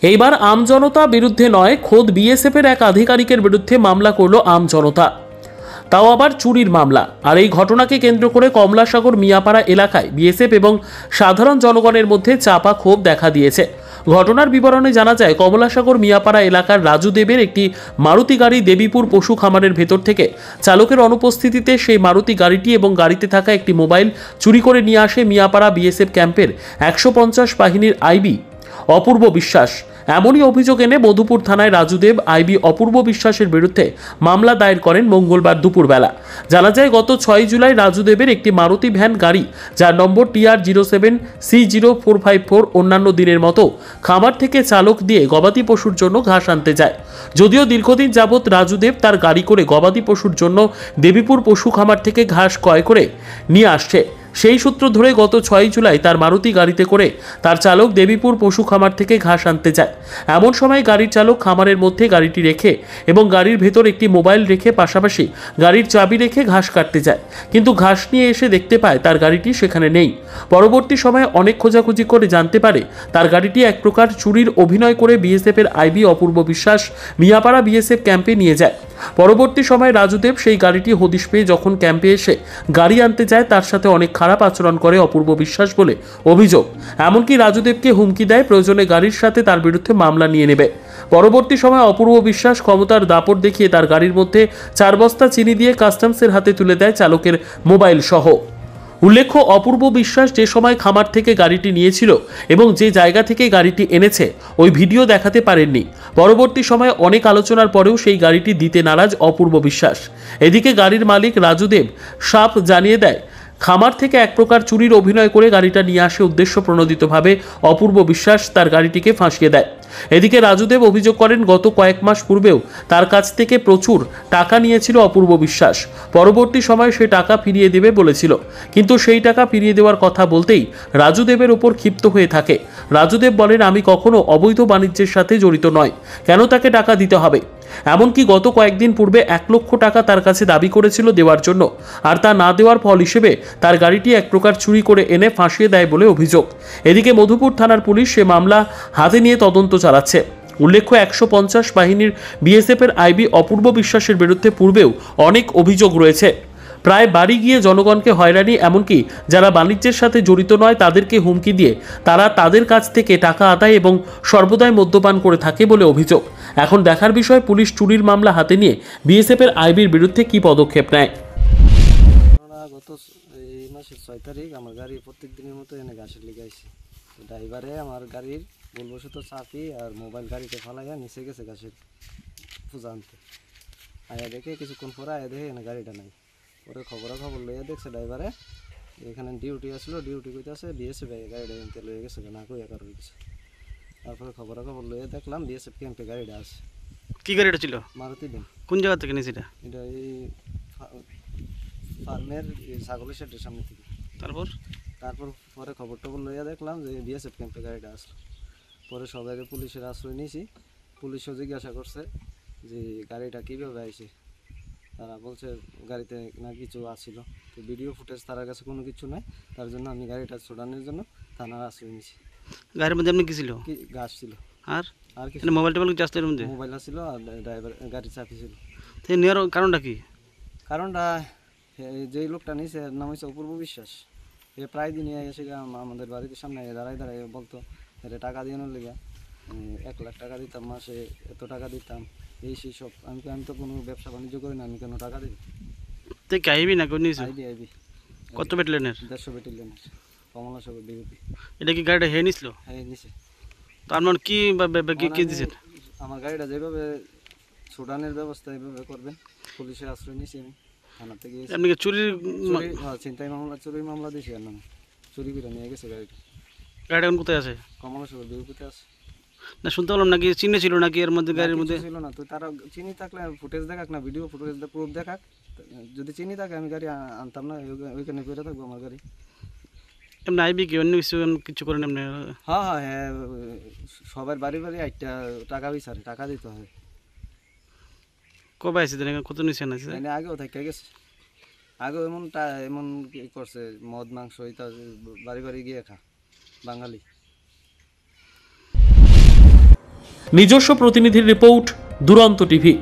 এইবার আমজনতা বিরুদ্ধে নয়, খোদ বিএসএফের এক আধিকারিকের বিরুদ্ধে মামলা করল আমজনতা, তাও আবার চুরির মামলা। আর এই ঘটনাকে কেন্দ্র করে কমলাসাগর মিয়াপাড়া এলাকায় বিএসএফ এবং সাধারণ জনগণের মধ্যে চাপা ক্ষোভ দেখা দিয়েছে। ঘটনার বিবরণে জানা যায়, কমলাসাগর মিয়াপাড়া এলাকার রাজু দেবের একটি মারুতি গাড়ি দেবীপুর পশু খামারের ভেতর থেকে চালকের অনুপস্থিতিতে সেই মারুতি গাড়িটি এবং গাড়িতে থাকা একটি মোবাইল চুরি করে নিয়ে আসে মিয়াপাড়া বিএসএফ ক্যাম্পের 150 বাহিনীর আইবি অপূর্ব বিশ্বাস। এমনই অভিযোগ এনে মধুপুর থানায় রাজুদেব আইবি অপূর্ব বিশ্বাসের বিরুদ্ধে মামলা দায়ের করেন মঙ্গলবার দুপুরবেলা। জানা যায়, গত 6 জুলাই রাজুদেবের একটি মারুতি ভ্যান গাড়ি, যার নম্বর TR07C0454, অন্যান্য দিনের মতো খামার থেকে চালক দিয়ে গবাদি পশুর জন্য ঘাস আনতে যায়। যদিও দীর্ঘদিন যাবৎ রাজুদেব তার গাড়ি করে গবাদি পশুর জন্য দেবীপুর পশু খামার থেকে ঘাস ক্রয় করে নিয়ে আসছে, সেই সূত্র ধরে গত 6 জুলাই তার মারুতি গাড়িতে করে তার চালক দেবীপুর পশু খামার থেকে ঘাস আনতে যায়। এমন সময় গাড়ির চালক খামারের মধ্যে গাড়িটি রেখে এবং গাড়ির ভেতর একটি মোবাইল রেখে পাশাপাশি গাড়ির চাবি রেখে ঘাস কাটতে যায়, কিন্তু ঘাস নিয়ে এসে দেখতে পায় তার গাড়িটি সেখানে নেই। পরবর্তী সময়ে অনেক খোঁজাখুঁজি করে জানতে পারে তার গাড়িটি এক প্রকার চুরির অভিনয় করে বিএসএফের আইবি অপূর্ব বিশ্বাস মিয়াপাড়া বিএসএফ ক্যাম্পে নিয়ে যায়। পরবর্তী সময়ে রাজুদেব সেই গাড়িটি হদিশ পেয়ে যখন ক্যাম্পে এসে গাড়ি আনতে যায়, তার সাথে অনেক খারাপ আচরণ করে অপূর্ব বিশ্বাস বলে অভিযোগ। এমনকি রাজুদেবকে হুমকি দেয় প্রয়োজনে গাড়ির সাথে তার বিরুদ্ধে মামলা নিয়ে নেবে। পরবর্তী সময়ে অপূর্ব বিশ্বাস ক্ষমতার দাপট দেখিয়ে তার গাড়ির মধ্যে 4 বস্তা চিনি দিয়ে কাস্টমসের হাতে তুলে দেয় চালকের মোবাইল সহ। উল্লেখ্য, অপূর্ব বিশ্বাস যে সময় খামার থেকে গাড়িটি নিয়েছিল এবং যে জায়গা থেকে গাড়িটি এনেছে ওই ভিডিও দেখাতে পারেননি। পরবর্তী সময়ে অনেক আলোচনার পরেও সেই গাড়িটি দিতে নারাজ অপূর্ব বিশ্বাস। এদিকে গাড়ির মালিক রাজুদেব সাপ জানিয়ে দেয়, খামার থেকে এক প্রকার চুরির অভিনয় করে গাড়িটা নিয়ে আসে উদ্দেশ্য প্রণোদিতভাবে অপূর্ব বিশ্বাস তার গাড়িটিকে ফাঁসিয়ে দেয়। এদিকে রাজুদেব অভিযোগ করেন, গত কয়েক মাস পূর্বেও তার কাছ থেকে প্রচুর টাকা নিয়েছিল অপূর্ব বিশ্বাস। পরবর্তী সময়ে সে টাকা ফিরিয়ে দেবে বলেছিল, কিন্তু সেই টাকা ফিরিয়ে দেওয়ার কথা বলতেই রাজুদেবের ওপর ক্ষিপ্ত হয়ে থাকে। রাজুদেব বলেন, আমি কখনো অবৈধ বাণিজ্যের সাথে জড়িত নয়, কেন তাকে টাকা দিতে হবে? এমনকি গত কয়েকদিন পূর্বে 1 লক্ষ টাকা তার কাছে দাবি করেছিল দেওয়ার জন্য, আর তা না দেওয়ার ফল হিসেবে তার গাড়িটি এক প্রকার চুরি করে এনে ফাঁসিয়ে দেয় বলে অভিযোগ। এদিকে মধুপুর থানার পুলিশ সে মামলা হাতে নিয়ে তদন্ত চালাচ্ছে। উল্লেখ্য, 150 বাহিনীর বিএসএফের আইবি অপূর্ব বিশ্বাসের বিরুদ্ধে পূর্বেও অনেক অভিযোগ রয়েছে। প্রায় বাড়ি গিয়ে জনগণকে হয়রানি, এমনকি যারা বাণিজ্যের সাথে জড়িত নয় তাদেরকে হুমকি দিয়ে তারা তাদের কাছ থেকে টাকা আদায় এবং সর্বদাই মদ্যপান করে থাকে বলে অভিযোগ। এখন দেখার বিষয় পুলিশ চুরির মামলা হাতে নিয়ে বিএসএফের আইবির বিরুদ্ধে কি পদক্ষেপ নেয়। গত এই মাসের 6 তারিখ আমার গাড়ি প্রত্যেক দিনের মতো এনে ঘাসের লিগে আইছে। ড্রাইভারে আমার গাড়ির ভুলবশত চাপি আর মোবাইল গাড়িতে ফালাইয়া নিচে গেছে ঘাসের পূজা আনতে। আয়া দেখে কিছুক্ষণ পরে আয়া দেখে এনে গাড়িটা নাই। পরে খবর লইয়া দেখছে ড্রাইভারে এখানে ডিউটি আসলো, ডিউটি করতে আসে বিএসএফ গাড়িটা এনতে লইয়া গেছে না কই একার হয়ে গেছে। তারপরে খবর লইয়া দেখলাম বিএসএফ ক্যাম্পে গাড়িটা আছে। কি গাড়িটা ছিল? মারুতি ভ্যান। কোন জায়গা থেকে নিয়েছে এটা? এটা এই ফার্মের ছাগলের শেডের সামনে থেকে। তারপর পরে খবর লইয়া দেখলাম যে বিএসএফ ক্যাম্পে গাড়িটা আসলো। পরে সবাই পুলিশের আশ্রয় নিয়েছি। পুলিশও জিজ্ঞাসা করছে যে গাড়িটা কীভাবে আইছে। তারা বলছে গাড়িতে না কিছু আসছিল, তো ভিডিও ফুটেজ তার কাছে কোনো কিছু নাই, তার জন্য আমি গাড়িটা ছোটানোর জন্য থানার আশ্রয় নিয়েছি। গাড়ির মধ্যে এমনি কি ছিল? গাছ ছিল আর কিছু মোবাইল টোবাইল কি আসতো এর মধ্যে? মোবাইল ছিল আর ড্রাইভার গাড়ি চাপি ছিল। তো নেওয়ার কারণটা কি? কারণটা যেই লোকটা নিয়েছে এর নাম হচ্ছে অপূর্ব বিশ্বাস। এ প্রায় দিনই এসে আমাদের বাড়ির সামনে দাঁড়ায় বলতো এটা টাকা দিয়ে লেগে 1 লাখ টাকা দিতাম, মাসে এত টাকা দিতাম, এই সেই সব। আমি তো কোনো ব্যবসা বাণিজ্য করি না, আমি কেন টাকা দিই? আইবি না কোন নিয়েছে? আইবি। কত ব্যাটালিয়নের? 150 ব্যাটালিয়নের কমলাসাগর ডিউটি। এটা কি গাড়িটা হে নিছিল? হ্যাঁ নিছে। তার মানে কি কি দিছেন? আমার গাড়িটা যেভাবে ছোটানোর ব্যবস্থা এইভাবে করবেন। পুলিশের আশ্রয় নিয়েছি আমি, থানাতে গিয়েছি। আপনি কি চুরির ছিনতাই মামলা, চুরির মামলা দিয়েছি। আর নামে চুরি করে নিয়ে গেছে গাড়িটা। গাড়িটা এখন কোথায় আছে? কমলাসাগর ডিউটিতে আছে। না শুনতে পেলাম নাকি চিহ্ন ছিল নাকি এর মধ্যে, গাড়ির মধ্যে ছিল না। তো তারা চিনি থাকলে ফুটেজ দেখাক না, ভিডিও ফুটেজ প্রুফ দেখাক। যদি চিনি থাকে আমি গাড়ি আনতাম না, ওইখানে করে থাকবো আমার গাড়ি। এমনি আইবি কি অন্য কিছু করেন এমনি? হ্যাঁ, সবার বাড়ি আইটা টাকা বিচারে, টাকা দিতে হয়। কবে আছে কত নিচে আছে? আগেও থাকে গেছে, আগেও এমন করছে, মদ মাংস এটা বাড়ি গিয়ে খা বাঙালি। নিজস্ব প্রতিনিধির রিপোর্ট, দুরন্ত টিভি।